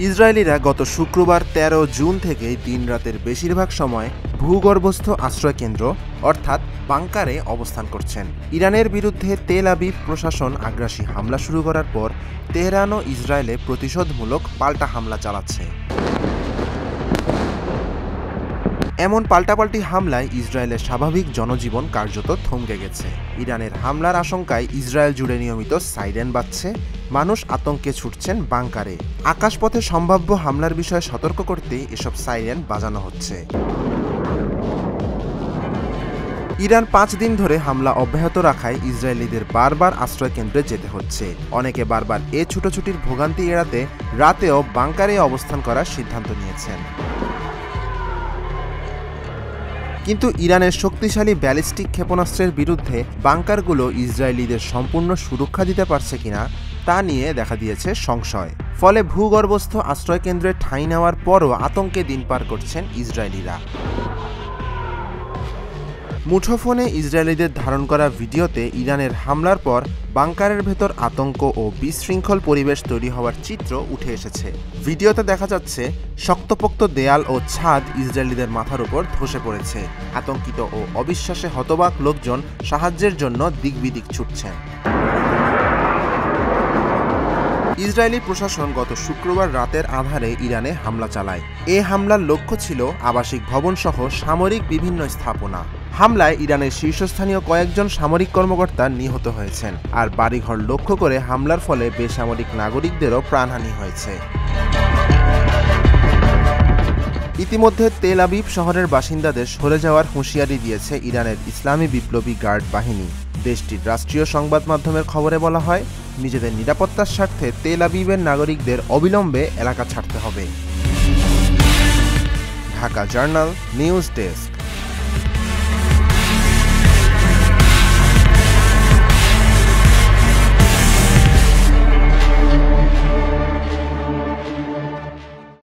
ইসরায়েলিরা গত শুক্রবার ১৩ জুন থেকে দিনরাতের বেশিরভাগ সময় ভূগর্ভস্থ আশ্রয়কেন্দ্র অর্থাৎ বাংকারে অবস্থান করছেন। ইরানের বিরুদ্ধে তেল আবিব প্রশাসন আগ্রাসী হামলা শুরু করার পর তেহরানও ইসরায়েলে প্রতিশোধমূলক পাল্টা হামলা চালাচ্ছে। এমন পাল্টাপাল্টি হামলায় ইসরায়েলের স্বাভাবিক জনজীবন কার্যত থমকে গেছে। ইরানের হামলার আশঙ্কায় ইসরায়েল জুড়ে নিয়মিত সাইরেন বাজছে, মানুষ আতঙ্কে ছুটছেন বাংকারে। আকাশপথে সম্ভাব্য হামলার বিষয়ে সতর্ক করতে এসব সাইরেন বাজানো হচ্ছে। ইরান ৫ দিন ধরে হামলা অব্যাহত রাখায় ইসরায়েলিদের বারবার আশ্রয়কেন্দ্রে যেতে হচ্ছে। অনেকে বারবার এ ছুটোছুটির ভোগান্তি এড়াতে রাতেও বাংকারে অবস্থান করার সিদ্ধান্ত নিয়েছেন। কিন্তু ইরানের শক্তিশালী ব্যালিস্টিক ক্ষেপণাস্ত্রের বিরুদ্ধে বাংকারগুলো ইসরায়েলিদের সম্পূর্ণ সুরক্ষা দিতে পারছে কিনা তা নিয়ে দেখা দিয়েছে সংশয়। ফলে ভূগর্ভস্থ আশ্রয়কেন্দ্রে ঠাঁই নেওয়ার পরও আতঙ্কে দিন পার করছেন ইসরায়েলিরা। মুঠোফোনে ইসরায়েলিদের ধারণ করা ভিডিওতে ইরানের হামলার পর বাংকারের ভেতর আতঙ্ক ও বিশৃঙ্খল পরিবেশ তৈরি হওয়ার চিত্র উঠে এসেছে। ভিডিওতে দেখা যাচ্ছে শক্তপোক্ত দেয়াল ও ছাদ ইসরায়েলিদের মাথার উপর ধসে পড়েছে। আতঙ্কিত ও অবিশ্বাসে হতবাক লোকজন সাহায্যের জন্য দিকবিদিক ছুটছেন। ইসরায়েলি প্রশাসন গত শুক্রবার রাতের আধারে ইরানে হামলা চালায়। এ হামলার লক্ষ্য ছিল আবাসিক ভবনসহ সামরিক বিভিন্ন স্থাপনা। হামলায় ইরানের শীর্ষস্থানীয় কয়েকজন সামরিক কর্মকর্তা নিহত হয়েছেন, আর বাড়িঘর লক্ষ্য করে হামলার ফলে বেসামরিক নাগরিকদেরও প্রাণহানি হয়েছে। ইতিমধ্যে তেল আবিব শহরের বাসিন্দাদের সরে যাওয়ার হুঁশিয়ারি দিয়েছে ইরানের ইসলামী বিপ্লবী গার্ড বাহিনী। দেশটির রাষ্ট্রীয় সংবাদ মাধ্যমের খবরে বলা হয়, নিজেদের নিরাপত্তার স্বার্থে তেল আবিবের নাগরিকদের অবিলম্বে এলাকা ছাড়তে হবে। Dhaka journal news desk.